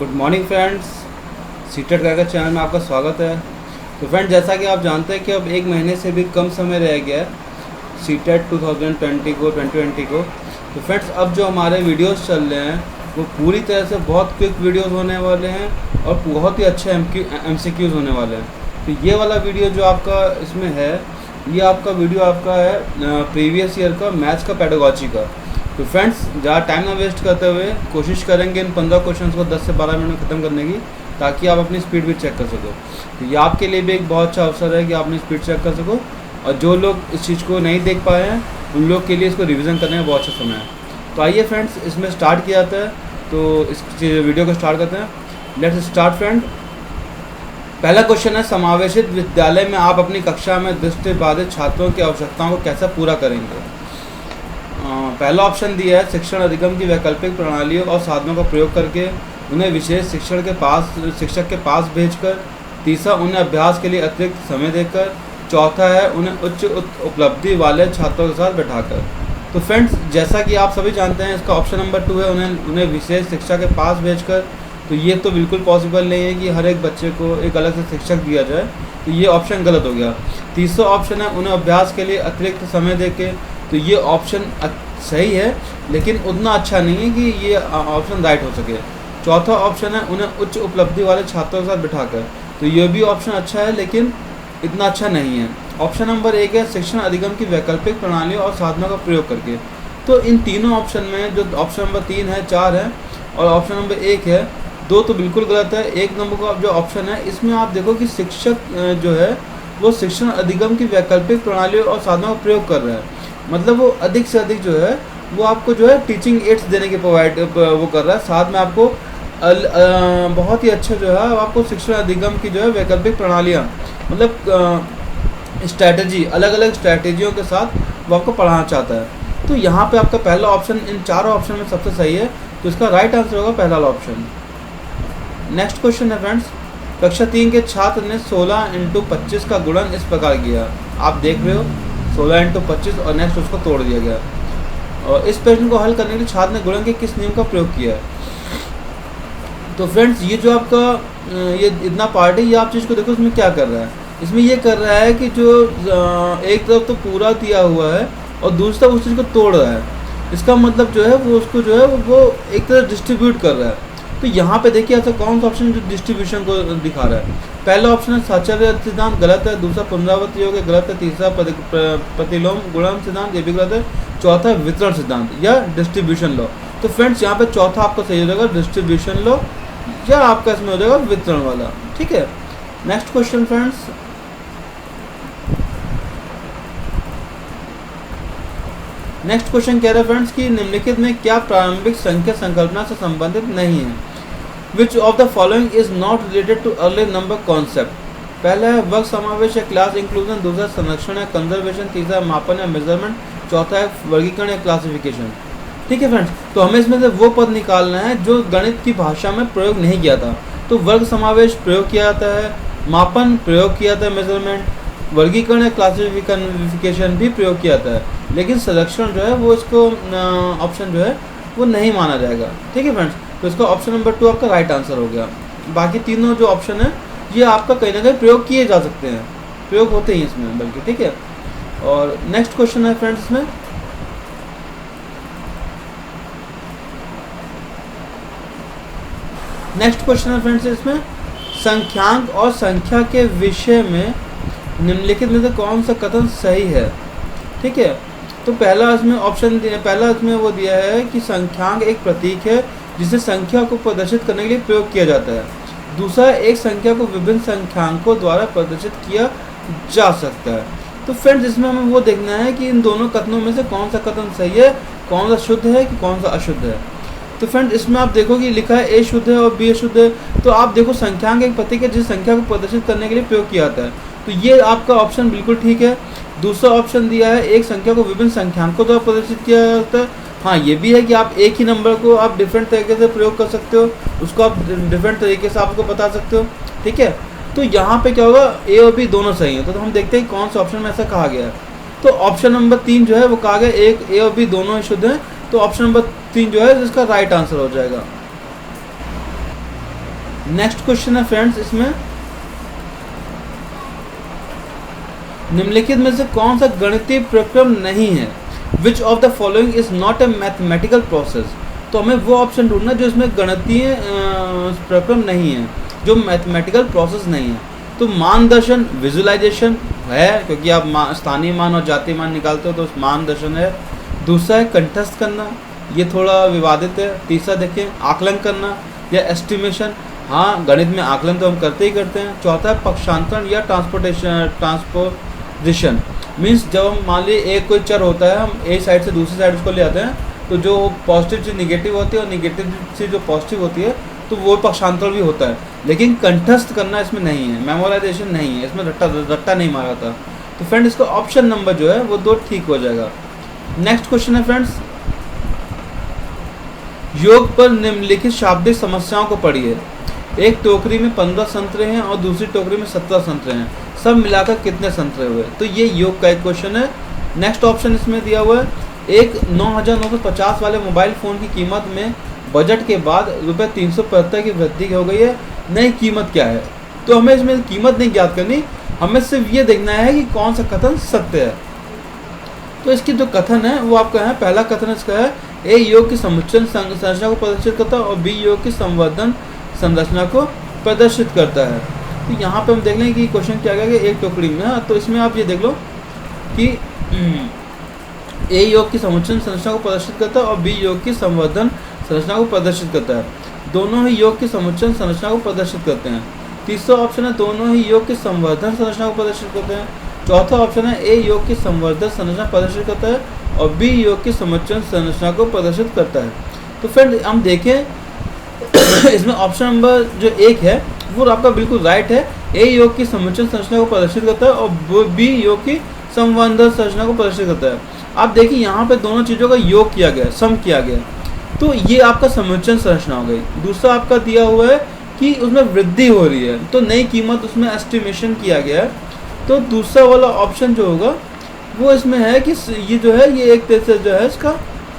Good morning friends, CTET का channel में आपका स्वागत है। तो फ्रेंड्स, जैसा कि आप जानते हैं कि अब एक महीने से भी कम समय रह गया है सीटेट 2020 को। तो फ्रेंड्स, अब जो हमारे वीडियोस चल रहे हैं वो पूरी तरह से बहुत क्विक वीडियोस होने वाले हैं और बहुत ही अच्छे MCQs होने वाले हैं। तो ये वाला वीडियो जो आपका इसमें है, ये आपका वीडियो आपका है प्रीवियस ईयर का मैथ्स का पेडागोजी का। तो फ्रेंड्स, ज़्यादा टाइम ना वेस्ट करते हुए कोशिश करेंगे इन 15 क्वेश्चंस को 10 से 12 मिनट में ख़त्म करने की, ताकि आप अपनी स्पीड भी चेक कर सको। तो ये आपके लिए भी एक बहुत अच्छा अवसर है कि आप अपनी स्पीड चेक कर सको, और जो लोग इस चीज़ को नहीं देख पाए हैं उन लोग के लिए इसको रिवीजन करने में बहुत अच्छा समय है। तो आइए फ्रेंड्स, इसमें स्टार्ट किया जाता है। तो इस वीडियो को स्टार्ट करते हैं। Let's start friend. पहला क्वेश्चन है, समावेशित विद्यालय में आप अपनी कक्षा में दृष्टिबाधित छात्रों की आवश्यकताओं को कैसे पूरा करेंगे। पहला ऑप्शन दिया है, शिक्षण अधिगम की वैकल्पिक प्रणालियों और साधनों का प्रयोग करके उन्हें विशेष शिक्षक के पास भेजकर। तीसरा, उन्हें अभ्यास के लिए अतिरिक्त समय देकर। चौथा है, उन्हें उच्च उपलब्धि वाले छात्रों के साथ बैठाकर। तो फ्रेंड्स, जैसा कि आप सभी जानते हैं, इसका ऑप्शन नंबर 2 है, उन्हें विशेष शिक्षा के पास भेजकर। तो ये तो बिल्कुल पॉसिबल नहीं है कि हर एक बच्चे को एक अलग से शिक्षक दिया जाए, तो ये ऑप्शन गलत हो गया। तीसरा ऑप्शन है, उन्हें अभ्यास के लिए अतिरिक्त समय देके। तो ये ऑप्शन सही है, लेकिन उतना अच्छा नहीं है कि ये ऑप्शन राइट हो सके। चौथा ऑप्शन है, उन्हें उच्च उपलब्धि वाले छात्रों के साथ बिठाकर। तो ये भी ऑप्शन अच्छा है, लेकिन इतना अच्छा नहीं है। ऑप्शन नंबर 1 है, शिक्षण अधिगम की वैकल्पिक प्रणालियों और साधनों का प्रयोग करके। तो इन तीनों ऑप्शन में जो ऑप्शन नंबर 3 है, 4 है और ऑप्शन नंबर 1 है, 2 तो बिल्कुल गलत है। 1 नंबर का जो ऑप्शन है, इसमें आप देखो कि शिक्षक जो है वो शिक्षण अधिगम की वैकल्पिक प्रणालियों और साधनों का प्रयोग कर रहा है। मतलब वो अधिक से अधिक जो है वो आपको जो है टीचिंग एड्स देने के वो कर रहा है। साथ में आपको बहुत ही अच्छा जो है आपको शिक्षण अधिगम की जो है वैकल्पिक प्रणालियाँ, मतलब स्ट्रैटेजी, अलग अलग स्ट्रैटेजियों के साथ वो आपको पढ़ाना चाहता है। तो यहाँ पे आपका पहला ऑप्शन इन चारों ऑप्शन में सबसे सही है। तो इसका राइट आंसर होगा पहला ऑप्शन। नेक्स्ट क्वेश्चन है फ्रेंड्स, कक्षा 3 के छात्र ने 16 × 25 का गुणन इस प्रकार किया। आप देख रहे हो 16 × 25 और नेक्स्ट उसको तोड़ दिया गया। और इस प्रश्न को हल करने के लिए छात्र ने गुणन के किस नियम का प्रयोग किया है। तो फ्रेंड्स, ये जो आपका ये इतना पार्ट है, ये आप चीज़ को देखो इसमें क्या कर रहा है। इसमें ये कर रहा है कि जो एक तरफ तो पूरा दिया हुआ है और दूसरी तरफ उस चीज़ को तोड़ रहा है। इसका मतलब जो है वो उसको जो है वो एक तरह डिस्ट्रीब्यूट कर रहा है। तो यहाँ पे देखिए ऐसा कौन सा ऑप्शन जो डिस्ट्रीब्यूशन को दिखा रहा है। पहला ऑप्शन है साचर्य सिद्धांत, गलत है। दूसरा पुनरावृत्ति योग, गलत है। तीसरा प्रतिलोम गुणन सिद्धांत, ये भी गलत है। चौथा वितरण सिद्धांत या डिस्ट्रीब्यूशन लॉ। तो फ्रेंड्स, यहाँ पे चौथा आपका सही हो जाएगा, डिस्ट्रीब्यूशन लॉ, या आपका इसमें हो जाएगा वितरण वाला। ठीक है। Next question friends, next question कह रहा है फ्रेंड्स कि निम्नलिखित में क्या प्रारंभिक संख्या संकल्पना से संबंधित नहीं है। Which of the following is not related to early number concept? पहला है वर्ग समावेश या क्लास इंक्लूजन, दूसरा संरक्षण या कंजर्वेशन, तीसरा मापन या मेजरमेंट, चौथा है वर्गीकरण या क्लासिफिकेशन। ठीक है फ्रेंड्स, तो हमें इसमें से वो पद निकालना है जो गणित की भाषा में प्रयोग नहीं किया था। तो वर्ग समावेश प्रयोग किया जाता है, मापन प्रयोग किया जाता है, मेजरमेंट, वर्गीकरण या क्लासिफिकेशन भी प्रयोग किया जाता है, लेकिन संरक्षण जो है वो इसको ऑप्शन जो है वो नहीं माना जाएगा। ठीक है फ्रेंड्स, तो इसका ऑप्शन नंबर 2 आपका राइट आंसर हो गया। बाकी तीनों जो ऑप्शन है ये आपका कहीं ना कहीं प्रयोग किए जा सकते हैं, प्रयोग होते ही इसमें बल्कि। ठीक है। और नेक्स्ट क्वेश्चन है फ्रेंड्स, इसमें नेक्स्ट क्वेश्चन है फ्रेंड्स, इसमें संख्यांक और संख्या के विषय में निम्नलिखित में से कौन सा कथन सही है। ठीक है। तो पहला इसमें वो दिया है कि संख्यांक एक प्रतीक है जिसे संख्या को प्रदर्शित करने के लिए प्रयोग किया जाता है। दूसरा, एक संख्या को विभिन्न संख्यांकों द्वारा प्रदर्शित किया जा सकता है। तो फ्रेंड्स, इसमें हमें वो देखना है कि इन दोनों कथनों में से कौन सा कथन सही है, कौन सा शुद्ध है कि कौन सा अशुद्ध है। तो फ्रेंड्स, इसमें आप देखो कि लिखा है ए शुद्ध है और बी अशुद्ध है। तो आप देखो संख्यांक एक प्रतीक है जिस संख्या को प्रदर्शित करने के लिए प्रयोग किया जाता है। तो ये आपका ऑप्शन बिल्कुल ठीक है। दूसरा ऑप्शन दिया है एक संख्या को विभिन्न संख्यांकों द्वारा प्रदर्शित किया जाता है। हाँ, ये भी है कि आप एक ही नंबर को आप डिफरेंट तरीके से प्रयोग कर सकते हो, उसको आप डिफरेंट तरीके से आपको बता सकते हो। ठीक है। तो यहाँ पे क्या होगा, ए और बी दोनों सही है। तो हम देखते हैं कौन सा ऑप्शन में ऐसा कहा गया है। तो ऑप्शन नंबर 3 जो है वो कहा गया एक ए और बी दोनों ही शुद्ध हैं। तो ऑप्शन नंबर 3 जो है इसका राइट आंसर हो जाएगा। नेक्स्ट क्वेश्चन है फ्रेंड्स, इसमें निम्नलिखित में से कौन सा गणितीय प्रक्रम नहीं है? Which of the following is not a mathematical process? तो हमें वो ऑप्शन ढूंढना जो इसमें गणितीय प्रक्रम नहीं है, जो मैथमेटिकल प्रोसेस नहीं है। तो मानदर्शन, विजुअलाइजेशन है, क्योंकि आप स्थानीय मान और जातीय मान निकालते हो तो उस मानदर्शन है। दूसरा है कंठस्थ करना, ये थोड़ा विवादित है। तीसरा देखें आकलन करना या एस्टिमेशन, हाँ गणित में आकलन तो हम करते ही करते हैं। चौथा है पक्षांतरण या ट्रांसपोजिशन, मीन्स जब हम मान लीजिए एक कोई चर होता है, हम एक साइड से दूसरी साइड उसको ले आते हैं, तो जो पॉजिटिव चीज़ निगेटिव होती है और निगेटिव चीज़ जो पॉजिटिव होती है तो वो पक्षांतरण भी होता है। लेकिन कंठस्थ करना इसमें नहीं है, मेमोराइजेशन नहीं है, इसमें रट्टा नहीं मारा था। तो फ्रेंड इसका ऑप्शन नंबर जो है वो 2 ठीक हो जाएगा। नेक्स्ट क्वेश्चन है फ्रेंड्स, योग पर निम्नलिखित शाब्दिक समस्याओं को पढ़िए। एक टोकरी में 15 संतरे हैं और दूसरी टोकरी में 17 संतरे हैं, सब मिलाकर कितने संतरे हुए? तो ये योग का एक क्वेश्चन है। नेक्स्ट ऑप्शन इसमें दिया हुआ है, एक 9,950 वाले मोबाइल फ़ोन की कीमत में बजट के बाद ₹375 की वृद्धि हो गई है, नई कीमत क्या है? तो हमें इसमें कीमत नहीं ज्ञात करनी, हमें सिर्फ ये देखना है कि कौन सा कथन सत्य है। तो इसकी जो कथन है वो आपका है, पहला कथन इसका है, ए योग की समुच्चय संरचना को प्रदर्शित करता है और बी योग की संवर्धन संरचना को प्रदर्शित करता है। तो यहाँ पे हम देख लें कि क्वेश्चन क्या गया कि एक टोकरी में है, तो इसमें आप ये देख लो कि ए योग की समुच्चय संरचना को प्रदर्शित करता है और बी योग की संवर्धन संरचना को प्रदर्शित करता है। दोनों ही योग की समुच्चय संरचना को प्रदर्शित करते हैं। तीसरा ऑप्शन है दोनों ही योग की संवर्धन संरचना को प्रदर्शित करते हैं। चौथा ऑप्शन है ए योग की संवर्धन संरचना प्रदर्शित करता है और बी योग की समुच्चय संरचना को प्रदर्शित करता है। तो फ्रेंड हम देखें इसमें ऑप्शन नंबर जो 1 है वो आपका बिल्कुल राइट है, ए योग की समुच्चय संरचना को प्रदर्शित करता है और बी योग की संवर्धन संरचना को प्रदर्शित करता है। आप देखिए यहाँ पे दोनों चीज़ों का योग किया गया, सम किया गया, तो ये आपका समुच्चय संरचना हो गई। दूसरा आपका दिया हुआ है कि उसमें वृद्धि हो रही है, तो नई कीमत उसमें एस्टिमेशन किया गया है। तो दूसरा वाला ऑप्शन जो होगा वो इसमें है कि ये जो है ये एक तरह से जो है इसका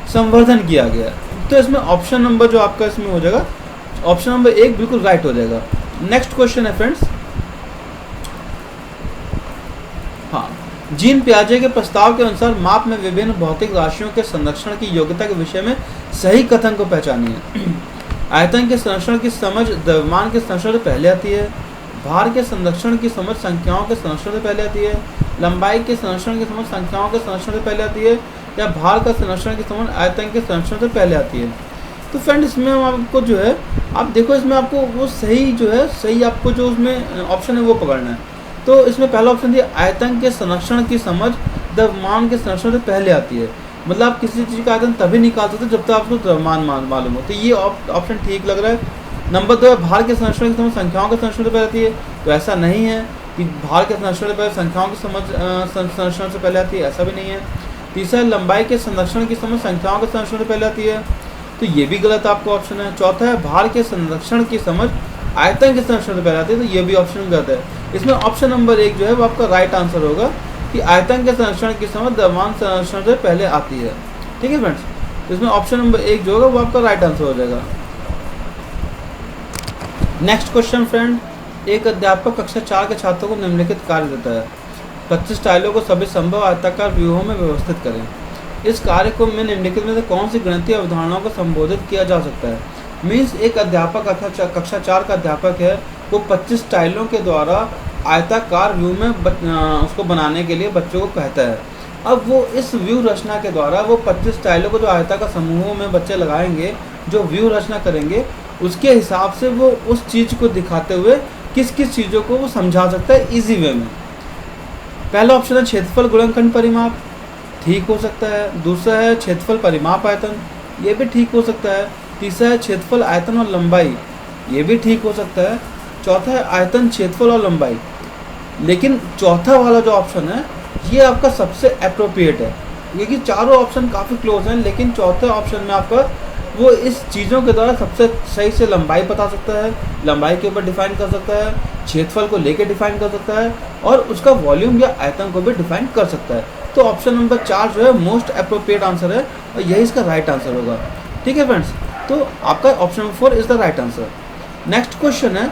संवर्धन किया गया है। तो इसमें ऑप्शन नंबर जो आपका इसमें हो जाएगा, ऑप्शन नंबर 1 बिल्कुल राइट हो जाएगा। नेक्स्ट क्वेश्चन है फ्रेंड्स, हाँ, जीन पियाजे के प्रस्ताव के अनुसार माप में विभिन्न भौतिक राशियों के संरक्षण की योग्यता के विषय में सही कथन को पहचानिए। आयतन के संरक्षण की समझ द्रव्यमान के संरक्षण से पहले आती है, भार के संरक्षण की समझ संख्याओं के संरक्षण से पहले आती है, लंबाई के संरक्षण की समझ संख्याओं के संरक्षण से पहले आती है, या भार का संरक्षण की समझ आयतन के संरक्षण से पहले आती है। तो फ्रेंड इसमें हम आपको जो है आप देखो इसमें आपको वो सही जो है सही आपको जो उसमें ऑप्शन है वो पकड़ना है। तो इसमें पहला ऑप्शन दिया आयतन के संरक्षण की समझ द्रव्यमान के संरक्षण से पहले आती है, मतलब आप किसी चीज़ का आयतन तभी निकाल सकते जब तक आपको द्रव्यमान मालूम हो। तो ये ऑप्शन ठीक लग रहा है। नंबर 2 है भार के संरक्षण की समझ संख्याओं के संरक्षण से पहले आती है, तो ऐसा नहीं है कि भार के संरक्षण से पहले संख्याओं की समझ संरक्षण से पहले आती है, ऐसा भी नहीं है। तीसरा लंबाई के संरक्षण की समझ संख्याओं के संरक्षण से पहले आती है, तो ये भी गलत आपको ऑप्शन है। चौथा है भार के संरक्षण की समझ आयतन के संरक्षण से पहले आती है, तो ये भी ऑप्शन गलत है। इसमें ऑप्शन नंबर 1 जो है वो आपका राइट आंसर होगा कि आयतन के संरक्षण की समझ द्रव्यमान संरक्षण से पहले आती है। ठीक है फ्रेंड्स, तो इसमें ऑप्शन नंबर 1 जो होगा वो आपका राइट आंसर हो जाएगा। नेक्स्ट क्वेश्चन फ्रेंड, एक अध्यापक कक्षा 4 के छात्रों को निम्नलिखित कार्य देता है, 25 टाइलों को सभी संभव आयताकार व्यूहों में व्यवस्थित करें। इस कार्य को में निम्नलिखित में से कौन सी गणितीय अवधारणाओं को संबोधित किया जा सकता है? मीन्स एक अध्यापक कक्षा 4 का अध्यापक है, वो 25 टाइलों के द्वारा आयताकार व्यू में उसको बनाने के लिए बच्चों को कहता है। अब वो इस व्यू रचना के द्वारा वो 25 टाइलों को जो आयताकार समूहों में बच्चे लगाएंगे, जो व्यू रचना करेंगे, उसके हिसाब से वो उस चीज़ को दिखाते हुए किस किस चीज़ों को वो समझा सकता है इजी वे में। पहला ऑप्शन है क्षेत्रफल गुणनखंड परिमाप, ठीक हो सकता है। दूसरा है क्षेत्रफल परिमाप आयतन, ये भी ठीक हो सकता है। तीसरा है क्षेत्रफल आयतन और लंबाई, ये भी ठीक हो सकता है। चौथा है आयतन क्षेत्रफल और लंबाई, लेकिन चौथा वाला जो ऑप्शन है ये आपका सबसे अप्रोप्रिएट है, क्योंकि चारों ऑप्शन काफ़ी क्लोज हैं, लेकिन चौथे ऑप्शन में आपका वो इस चीज़ों के द्वारा सबसे सही से लंबाई बता सकता है, लंबाई के ऊपर डिफाइन कर सकता है, क्षेत्रफल को लेके डिफाइन कर सकता है और उसका वॉल्यूम या आयतन को भी डिफाइन कर सकता है। तो ऑप्शन नंबर 4 जो है मोस्ट अप्रोप्रिएट आंसर है और यही इसका राइट आंसर होगा। ठीक है फ्रेंड्स, तो आपका option number 4 is the right answer. Next question है,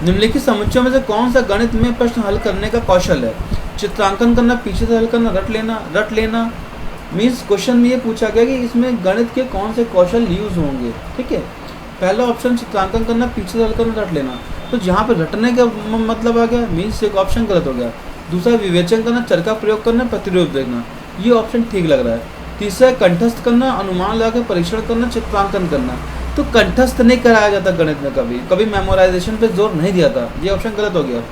निम्नलिखित समुच्चयों में से कौन सा गणित में प्रश्न हल करने का कौशल है? चित्रांकन करना, पीछे से हल करना, रट लेना। मीन्स क्वेश्चन में ये पूछा गया कि इसमें गणित के कौन से कौशल यूज होंगे। ठीक है, पहला ऑप्शन चित्रांकन करना, पीछे से हल करना, रट लेना। तो जहाँ पे रटने का मतलब आ गया, मीन्स एक ऑप्शन गलत हो गया। दूसरा विवेचन करना, चर का प्रयोग करना, प्रतिरूप देखना, ये ऑप्शन ठीक लग रहा है। तीसरा कंठस्थ करना, अनुमान लगाकर परीक्षण करना, चित्रांकन करना। तो कंठस्थ नहीं कराया जाता गणित में, कभी मेमोराइजेशन पे जोर नहीं दिया था, ये ऑप्शन गलत हो गया।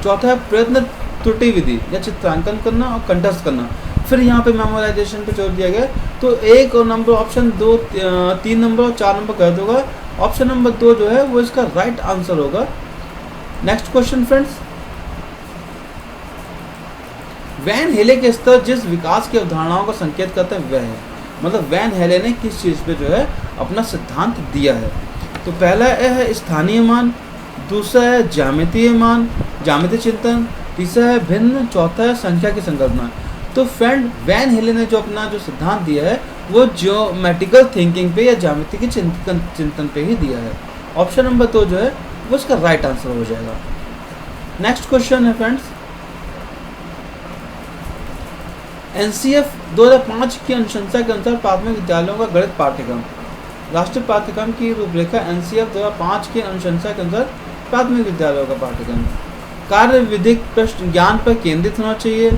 चौथा है प्रयत्न त्रुटि विधि, या चित्रांकन करना और कंठस्थ करना, फिर यहाँ पे मेमोराइजेशन पे जोर दिया गया। तो एक और नंबर ऑप्शन 2, 3 नंबर और 4 नंबर गलत होगा। ऑप्शन नंबर 2 जो है वो इसका राइट आंसर होगा। नेक्स्ट क्वेश्चन फ्रेंड्स, वैन हेले के स्तर जिस विकास की अवधारणाओं का संकेत करते हैं वह है, मतलब वैन हेले ने किस चीज़ पे जो है अपना सिद्धांत दिया है। तो पहला है स्थानीय मान, दूसरा है ज्यामितीय मान, ज्यामितीय चिंतन, तीसरा है भिन्न, चौथा है संख्या की संकल्पना। तो फ्रेंड वैन हेले ने जो अपना जो सिद्धांत दिया है वो ज्योमेट्रिकल थिंकिंग पे या ज्यामिति के चिंतन पे ही दिया है। ऑप्शन नंबर 2 जो है वो इसका राइट आंसर हो जाएगा। नेक्स्ट क्वेश्चन है फ्रेंड्स, एनसीएफ 2005 की अनुशंसा के अनुसार प्राथमिक विद्यालयों का गणित पाठ्यक्रम, राष्ट्रीय पाठ्यक्रम की रूपरेखा एनसीएफ 2005 की अनुशंसा के अनुसार प्राथमिक विद्यालयों का पाठ्यक्रम कार्य विधिक प्रश्न ज्ञान पर केंद्रित होना चाहिए,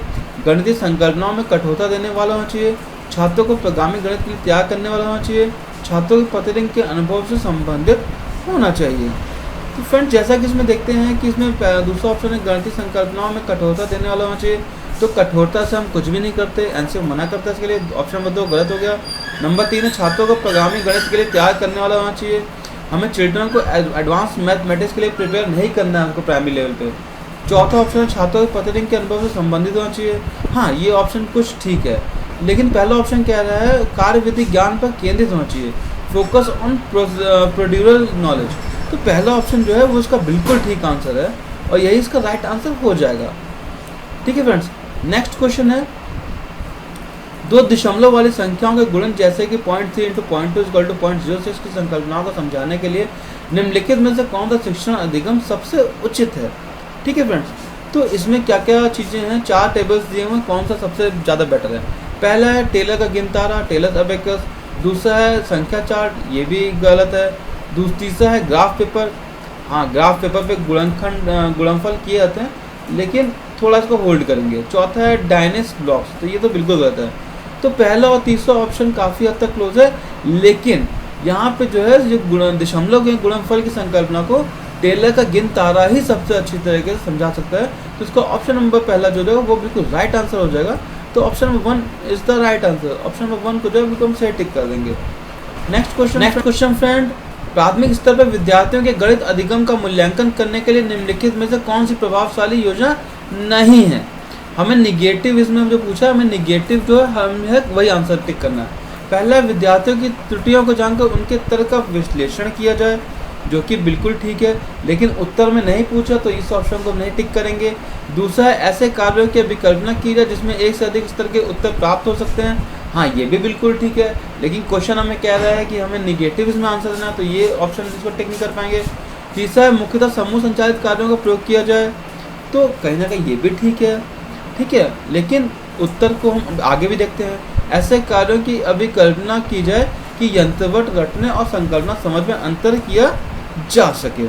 गणितीय संकल्पनाओं में कठोरता देने वाला होना चाहिए, छात्रों को प्रगामी गणित के लिए तैयार करने वाला होना चाहिए, छात्रों के प्रतिदिन के अनुभव से संबंधित होना चाहिए। तो फ्रेंड्स जैसा कि इसमें देखते हैं कि इसमें दूसरा ऑप्शन है गणितीय संकल्पनाओं में कठोरता देने वाला होना चाहिए। तो कठोरता से हम कुछ भी नहीं करते, एनसीएफ मना करता है, इसके लिए ऑप्शन नंबर 2 गलत हो गया। नंबर 3 है छात्रों को प्रगामी गणित के लिए तैयार करने वाला होना चाहिए, हमें चिल्ड्रन को एडवांस मैथमेटिक्स के लिए प्रिपेयर नहीं करना है हमको प्राइमरी लेवल पे। चौथा ऑप्शन है छात्रों के प्रतिदिन के अनुभव से संबंधित होना चाहिए। हाँ, ये ऑप्शन कुछ ठीक है, लेकिन पहला ऑप्शन कह रहा है कार्य विधि ज्ञान पर केंद्रित होना चाहिए, फोकस ऑन प्रोड्यूरल नॉलेज। तो पहला ऑप्शन जो है वो इसका बिल्कुल ठीक आंसर है और यही इसका राइट आंसर हो जाएगा। ठीक है फ्रेंड्स, नेक्स्ट क्वेश्चन है, 2 दशमलव वाली संख्याओं के गुणन जैसे कि 0.3 × 0.2 = 0.06 की संकल्पनाओं को समझाने के लिए निम्नलिखित में से कौन सा शिक्षण अधिगम सबसे उचित है। ठीक है फ्रेंड्स, तो इसमें क्या क्या चीज़ें हैं, 4 टेबल्स दिए हुए हैं, कौन सा सबसे ज़्यादा बेटर है। पहला है टेलर का गिनतारा, टेलर अबेकस। दूसरा है संख्या चार्ट, ये भी गलत है। तीसरा है ग्राफ पेपर, हाँ ग्राफ पेपर पे गुणनफल किए जाते हैं, लेकिन थोड़ा इसको होल्ड करेंगे। चौथा है डायनेस ब्लॉक्स, तो ये तो बिल्कुल गलत है। तो पहला और तीसरा ऑप्शन काफ़ी हद तक क्लोज है, लेकिन यहाँ पे जो है जो दशमलव के गुणनफल की संकल्पना को टेलर का गिनतारा ही सबसे अच्छी तरीके से समझा सकता है। तो इसका ऑप्शन नंबर पहला जो है वो बिल्कुल राइट आंसर हो जाएगा। तो option number 1 is the right answer. Option number 1 को जो है बिल्कुल हम सही टिक कर देंगे। नेक्स्ट क्वेश्चन फ्रेंड, प्राथमिक स्तर पर विद्यार्थियों के गणित अधिगम का मूल्यांकन करने के लिए निम्नलिखित में से कौन सी प्रभावशाली योजना नहीं है। हमें निगेटिव, इसमें जो पूछा है हमें निगेटिव जो है हमें वही आंसर टिक करना है। पहला, विद्यार्थियों की त्रुटियों को जानकर उनके तर्क का विश्लेषण किया जाए, जो कि बिल्कुल ठीक है, लेकिन उत्तर में नहीं पूछा तो इस ऑप्शन को नहीं टिक करेंगे। दूसरा है ऐसे कार्यों की विकल्पना की जाए जिसमें एक से अधिक स्तर के उत्तर प्राप्त हो सकते हैं, हाँ ये भी बिल्कुल ठीक है, लेकिन क्वेश्चन हमें कह रहा है कि हमें निगेटिव इसमें आंसर देना है, तो ये ऑप्शन इसको टिक नहीं कर पाएंगे। तीसरा है मुख्यतः समूह संचालित कार्यों का प्रयोग किया जाए, तो कहीं ना कहीं ये भी ठीक है, लेकिन उत्तर को हम आगे भी देखते हैं। ऐसे कार्यों की अभिकल्पना की जाए कि यंत्रवत रटने और संकल्पना समझ में अंतर किया जा सके।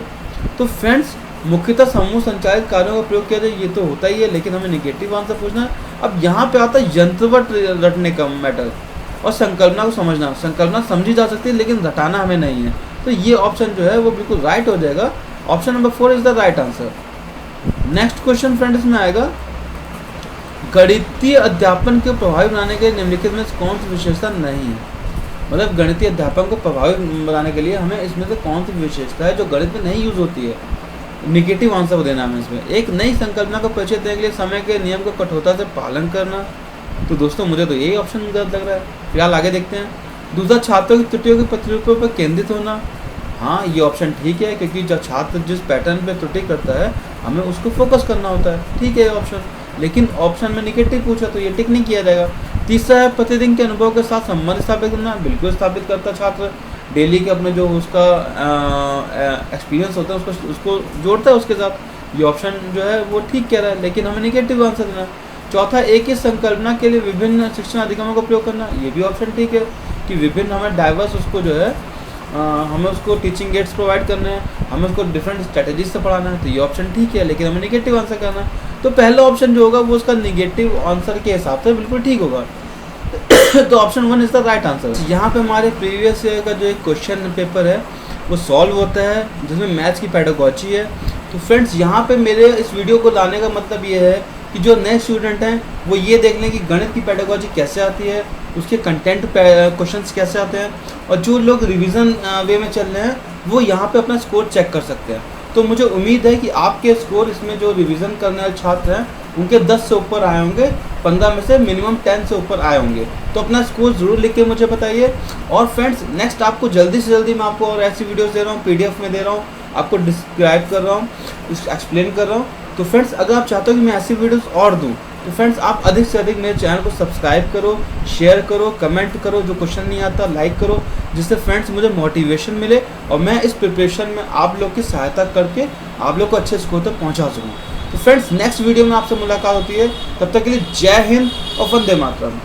तो फ्रेंड्स मुख्यतः समूह संचालित कार्यों का प्रयोग किया जाए, ये तो होता ही है, लेकिन हमें निगेटिव आंसर पूछना है। अब यहाँ पे आता है यंत्रवत रटने का मैटर और संकल्पना को समझना। संकल्पना समझी जा सकती है लेकिन रटाना हमें नहीं है, तो ये ऑप्शन जो है वो बिल्कुल राइट हो जाएगा। Option number 4 is the right answer. Next question friends में आएगा, गणितीय अध्यापन को प्रभावी बनाने के लिए निम्नलिखित में कौन सी विशेषता नहीं है। मतलब गणितीय अध्यापन को प्रभावी बनाने के लिए हमें इसमें से कौन सी विशेषता है जो गणित में नहीं यूज होती है। निगेटिव आंसर देना हमें इसमें। एक नई संकल्पना को परिचय देने के लिए समय के नियम को कठोरता से पालन करना, तो दोस्तों मुझे तो यही ऑप्शन गलत लग रहा है, फिलहाल आगे देखते हैं। दूसरा, छात्रों की त्रुटियों के प्रतिरूपों पर केंद्रित होना, हाँ ये ऑप्शन ठीक है, क्योंकि जब छात्र जिस पैटर्न पे त्रुटि करता है हमें उसको फोकस करना होता है, ठीक है ऑप्शन। लेकिन ऑप्शन में निगेटिव पूछा तो ये टिक नहीं किया जाएगा। तीसरा है प्रतिदिन के अनुभव के साथ संबंध स्थापित करना, बिल्कुल स्थापित करता छात्र। डेली के अपने जो उसका एक्सपीरियंस होता है उसको जोड़ता है उसके साथ। ये ऑप्शन जो है वो ठीक कह रहा है, लेकिन हमें निगेटिव आंसर देना है। चौथा, एक ही संकल्पना के लिए विभिन्न शिक्षण अधिगमों का प्रयोग करना, ये भी ऑप्शन ठीक है कि विभिन्न हमें डाइवर्स उसको जो है हमें उसको टीचिंग एड्स प्रोवाइड करने हैं, हमें उसको डिफरेंट स्ट्रेटजीज से पढ़ाना है, तो ये ऑप्शन ठीक है, लेकिन हमें निगेटिव आंसर करना है। तो पहला ऑप्शन जो होगा वो उसका निगेटिव आंसर के हिसाब से बिल्कुल ठीक होगा। तो option 1 is the right answer. यहाँ पे हमारे प्रीवियस ईयर का जो एक क्वेश्चन पेपर है वो सॉल्व होता है, जिसमें मैथ्स की पेडागोजी है। तो फ्रेंड्स, यहाँ पे मेरे इस वीडियो को लाने का मतलब ये है कि जो नए स्टूडेंट हैं वो ये देख लें कि गणित की पेडागोजी कैसे आती है, उसके कंटेंट क्वेश्चंस कैसे आते हैं, और जो लोग रिवीजन वे में चल रहे हैं वो यहाँ पे अपना स्कोर चेक कर सकते हैं। तो मुझे उम्मीद है कि आपके स्कोर इसमें जो रिवीजन करने वाले छात्र हैं उनके 10 से ऊपर आए होंगे, 15 में से मिनिमम 10 से ऊपर आए होंगे। तो अपना स्कोर ज़रूर लिख के मुझे बताइए। और फ्रेंड्स, नेक्स्ट आपको जल्दी से जल्दी मैं आपको और ऐसी वीडियोस दे रहा हूँ, PDF में दे रहा हूँ, आपको डिस्क्राइब कर रहा हूँ, एक्सप्लेन कर रहा हूँ। तो फ्रेंड्स, अगर आप चाहते हो कि मैं ऐसी वीडियोस और दूँ तो फ्रेंड्स आप अधिक से अधिक मेरे चैनल को सब्सक्राइब करो, शेयर करो, कमेंट करो, जो क्वेश्चन नहीं आता लाइक करो, जिससे फ्रेंड्स मुझे मोटिवेशन मिले और मैं इस प्रिपरेशन में आप लोग की सहायता करके आप लोग को अच्छे स्कोर तक पहुंचा सकूं। तो फ्रेंड्स, नेक्स्ट वीडियो में आपसे मुलाकात होती है, तब तक के लिए जय हिंद और वंदे मातरम।